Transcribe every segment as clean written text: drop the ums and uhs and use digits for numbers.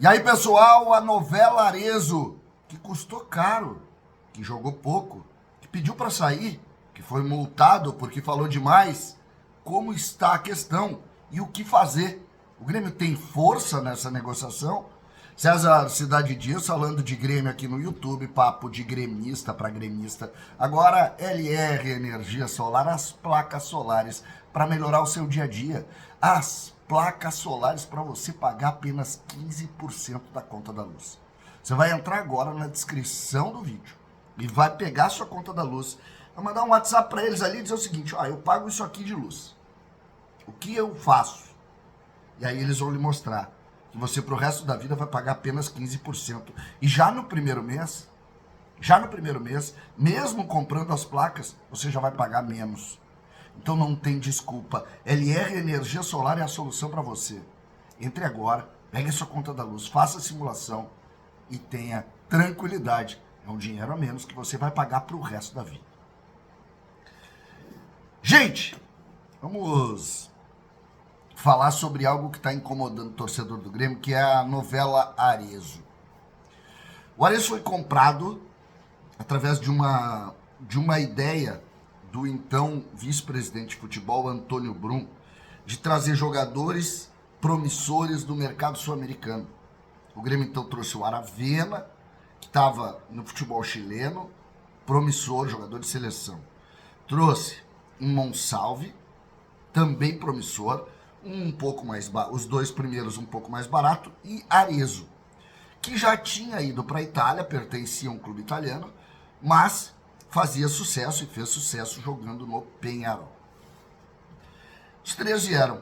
E aí, pessoal, a novela Arezzo, que custou caro, que jogou pouco, que pediu para sair, que foi multado porque falou demais. Como está a questão e o que fazer? O Grêmio tem força nessa negociação? César Cidade Dias falando de Grêmio aqui no YouTube, papo de gremista para gremista. Agora, LR Energia Solar, as placas solares para melhorar o seu dia a dia. As placas solares para você pagar apenas 15% da conta da luz. Você vai entrar agora na descrição do vídeo e vai pegar a sua conta da luz, vai mandar um WhatsApp para eles ali e dizer o seguinte: ó, eu pago isso aqui de luz. O que eu faço? E aí eles vão lhe mostrar que você pro resto da vida vai pagar apenas 15%. E já no primeiro mês, mesmo comprando as placas, você já vai pagar menos. Então não tem desculpa. LR Energia Solar é a solução para você. Entre agora, pegue a sua conta da luz, faça a simulação e tenha tranquilidade. É um dinheiro a menos que você vai pagar pro resto da vida. Gente, vamos falar sobre algo que está incomodando o torcedor do Grêmio, que é a novela Arezzo. O Arezzo foi comprado através de uma ideia do então vice-presidente de futebol, Antônio Brum, de trazer jogadores promissores do mercado sul-americano. O Grêmio então trouxe o Aravena, que estava no futebol chileno, promissor, jogador de seleção. Trouxe um Monsalve, também promissor, um pouco mais os dois primeiros um pouco mais barato, e Arezzo, que já tinha ido para a Itália, pertencia a um clube italiano, mas fazia sucesso e fez sucesso jogando no Peñarol. Os três vieram.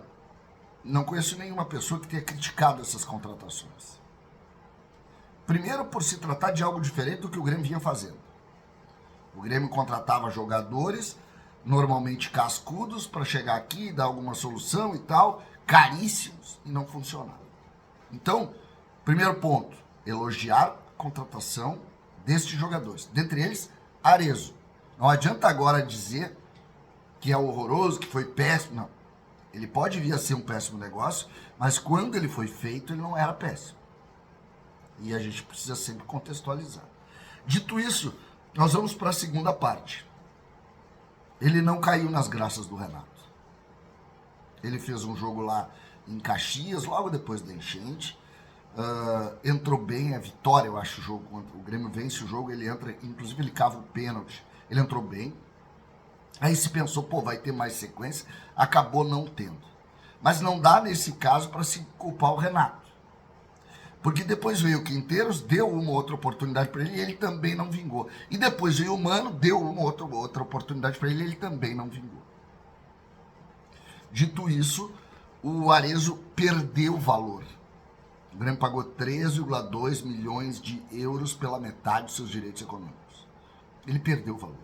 Não conheço nenhuma pessoa que tenha criticado essas contratações. Primeiro, por se tratar de algo diferente do que o Grêmio vinha fazendo. O Grêmio contratava jogadores, normalmente cascudos, para chegar aqui e dar alguma solução e tal, caríssimos, e não funcionava. Então, primeiro ponto, elogiar a contratação destes jogadores. Dentre eles, Arezzo. Não adianta agora dizer que é horroroso, que foi péssimo. Não. Ele pode vir a ser um péssimo negócio, mas quando ele foi feito, ele não era péssimo. E a gente precisa sempre contextualizar. Dito isso, nós vamos para a segunda parte. Ele não caiu nas graças do Renato. Ele fez um jogo lá em Caxias, logo depois da enchente. Entrou bem, a vitória, eu acho, o jogo. O Grêmio vence o jogo, ele entra, inclusive ele cava o pênalti. Ele entrou bem. Aí se pensou, pô, vai ter mais sequência. Acabou não tendo. Mas não dá, nesse caso, para se culpar o Renato. Porque depois veio o Quinteiros, deu uma outra oportunidade para ele e ele também não vingou. E depois veio o Mano, deu uma outra oportunidade para ele e ele também não vingou. Dito isso, o Arezzo perdeu valor. O Grêmio pagou 3,2 milhões de euros pela metade dos seus direitos econômicos. Ele perdeu valor.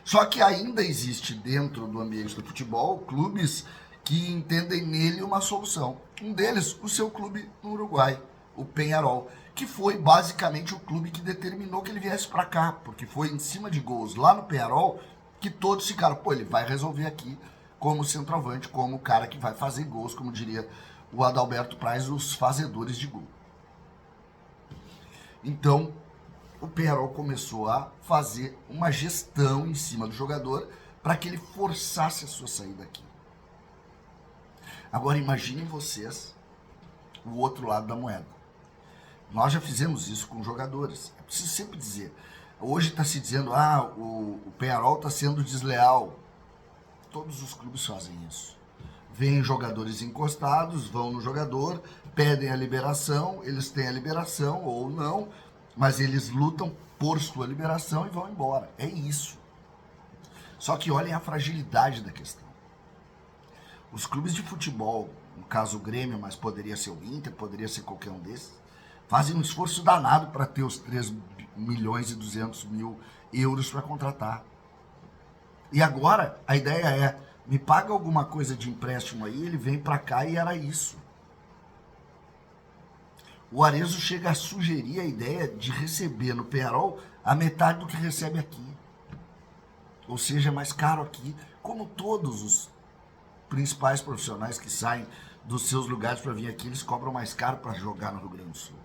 Só que ainda existe dentro do ambiente do futebol clubes que entendem nele uma solução. Um deles, o seu clube no Uruguai, o Peñarol, que foi basicamente o clube que determinou que ele viesse para cá, porque foi em cima de gols lá no Peñarol que todos ficaram, pô, ele vai resolver aqui como centroavante, como o cara que vai fazer gols, como diria o Adalberto Praz, os fazedores de gol. Então, o Peñarol começou a fazer uma gestão em cima do jogador para que ele forçasse a sua saída aqui. Agora imaginem vocês o outro lado da moeda. Nós já fizemos isso com jogadores. É preciso sempre dizer. Hoje está se dizendo, o Peñarol está sendo desleal. Todos os clubes fazem isso. Vêm jogadores encostados, vão no jogador, pedem a liberação, eles têm a liberação ou não, mas eles lutam por sua liberação e vão embora. É isso. Só que olhem a fragilidade da questão. Os clubes de futebol, no caso o Grêmio, mas poderia ser o Inter, poderia ser qualquer um desses, fazem um esforço danado para ter os 3 milhões e 200 mil euros para contratar. E agora a ideia é, me paga alguma coisa de empréstimo aí, ele vem para cá e era isso. O Arezzo chega a sugerir a ideia de receber no Peñarol a metade do que recebe aqui. Ou seja, é mais caro aqui, como todos os principais profissionais que saem dos seus lugares para vir aqui, eles cobram mais caro para jogar no Rio Grande do Sul.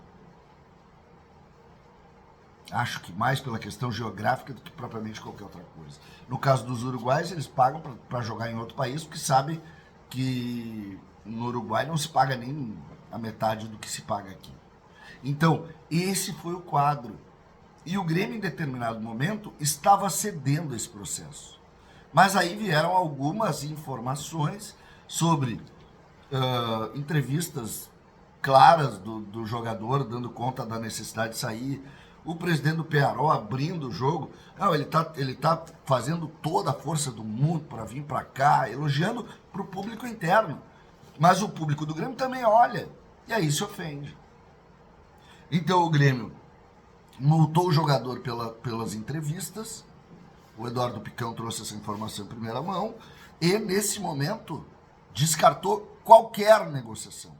Acho que mais pela questão geográfica do que propriamente qualquer outra coisa. No caso dos uruguaios, eles pagam para jogar em outro país, porque sabem que no Uruguai não se paga nem a metade do que se paga aqui. Então, esse foi o quadro. E o Grêmio, em determinado momento, estava cedendo esse processo. Mas aí vieram algumas informações sobre entrevistas claras do jogador, dando conta da necessidade de sair. O presidente do Peñarol abrindo o jogo. Não, ele tá fazendo toda a força do mundo para vir para cá, elogiando para o público interno. Mas o público do Grêmio também olha. E aí se ofende. Então o Grêmio multou o jogador pelas entrevistas. O Eduardo Picão trouxe essa informação em primeira mão. E nesse momento descartou qualquer negociação.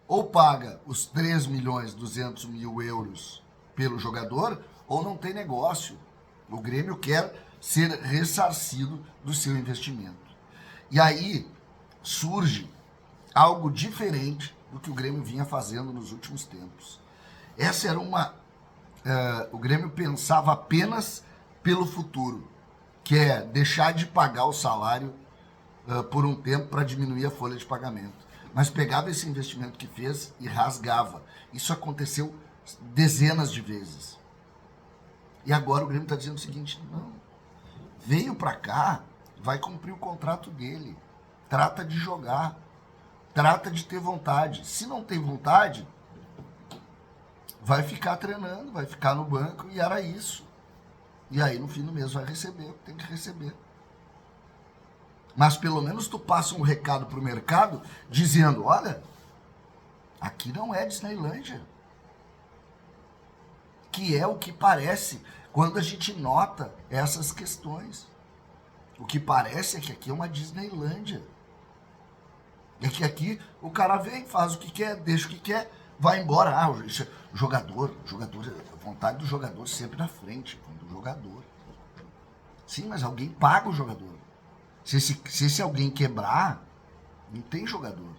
Ou paga os 3.200.000 euros pelo jogador, ou não tem negócio. O Grêmio quer ser ressarcido do seu investimento. E aí surge algo diferente do que o Grêmio vinha fazendo nos últimos tempos. Essa era o Grêmio pensava apenas pelo futuro, que é deixar de pagar o salário por um tempo para diminuir a folha de pagamento. Mas pegava esse investimento que fez e rasgava. Isso aconteceu dezenas de vezes. E agora o Grêmio está dizendo o seguinte: não, veio para cá, vai cumprir o contrato dele, trata de jogar, trata de ter vontade. Se não tem vontade, vai ficar treinando, vai ficar no banco, e era isso. E aí no fim do mês vai receber, tem que receber. Mas pelo menos tu passa um recado pro mercado dizendo: olha, aqui não é Disneylândia. Que é o que parece quando a gente nota essas questões. O que parece é que aqui é uma Disneylândia. É que aqui o cara vem, faz o que quer, deixa o que quer, vai embora. Ah, o jogador, a vontade do jogador sempre na frente, do jogador. Sim, mas alguém paga o jogador. Se esse alguém quebrar, não tem jogador.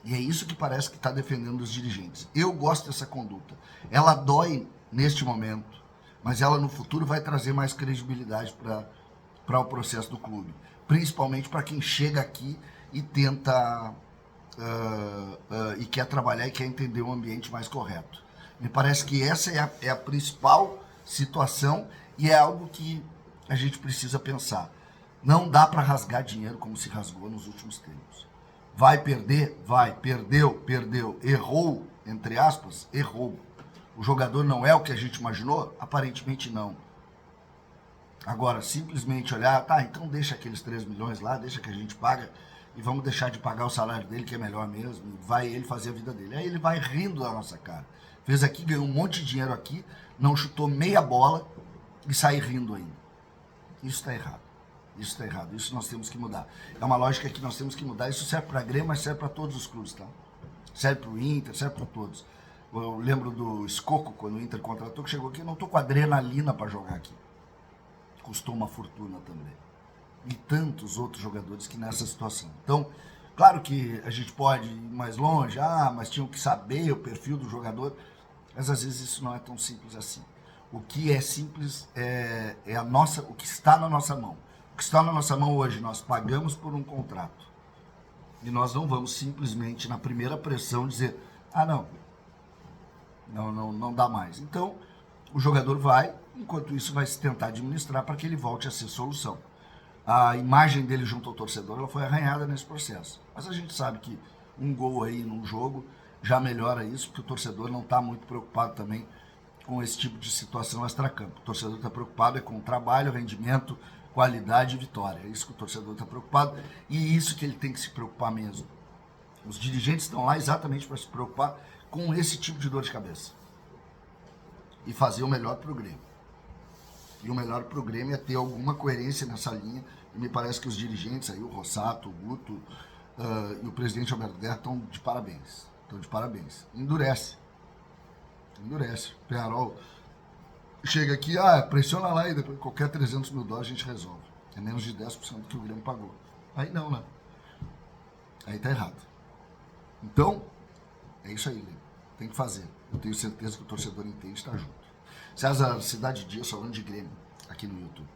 E é isso que parece que está defendendo os dirigentes. Eu gosto dessa conduta. Ela dói neste momento, mas ela no futuro vai trazer mais credibilidade para o processo do clube. Principalmente para quem chega aqui e tenta e quer trabalhar e quer entender o ambiente mais correto. Me parece que essa é a principal situação e é algo que a gente precisa pensar. Não dá para rasgar dinheiro como se rasgou nos últimos tempos. Vai perder? Vai. Perdeu. Errou, entre aspas, errou. O jogador não é o que a gente imaginou? Aparentemente não. Agora, simplesmente olhar, tá, então deixa aqueles 3 milhões lá, deixa que a gente paga e vamos deixar de pagar o salário dele, que é melhor mesmo, e vai ele fazer a vida dele. Aí ele vai rindo da nossa cara. Fez aqui, ganhou um monte de dinheiro aqui, não chutou meia bola e sai rindo ainda. Isso está errado. Isso está errado, isso nós temos que mudar. É uma lógica que nós temos que mudar. Isso serve para a Grêmio, mas serve para todos os clubes, tá? Serve para o Inter, serve para todos. Eu lembro do Escoco, quando o Inter contratou, que chegou aqui: eu não estou com adrenalina para jogar aqui. Custou uma fortuna também. E tantos outros jogadores que nessa situação. Então, claro que a gente pode ir mais longe, mas tinham que saber o perfil do jogador, mas às vezes isso não é tão simples assim. O que é simples é o que está na nossa mão. O que está na nossa mão hoje, nós pagamos por um contrato. E nós não vamos simplesmente, na primeira pressão, dizer: não dá mais. Então, o jogador vai, enquanto isso vai se tentar administrar para que ele volte a ser solução. A imagem dele junto ao torcedor, ela foi arranhada nesse processo. Mas a gente sabe que um gol aí num jogo já melhora isso, porque o torcedor não está muito preocupado também com esse tipo de situação extracampo. O torcedor está preocupado com o trabalho, rendimento, qualidade e vitória. É isso que o torcedor está preocupado e isso que ele tem que se preocupar mesmo. Os dirigentes estão lá exatamente para se preocupar com esse tipo de dor de cabeça e fazer o melhor para o Grêmio. E o melhor para o Grêmio é ter alguma coerência nessa linha, e me parece que os dirigentes aí, o Rossato, o Guto e o presidente Alberto Guerra estão de parabéns. Endurece. O Peñarol chega aqui, pressiona lá e depois qualquer 300 mil dólares a gente resolve. É menos de 10% do que o Grêmio pagou. Aí não, né? Aí tá errado. Então, é isso aí, Grêmio. Tem que fazer. Eu tenho certeza que o torcedor entende e está junto. César, Cidade Dias falando de Grêmio aqui no YouTube.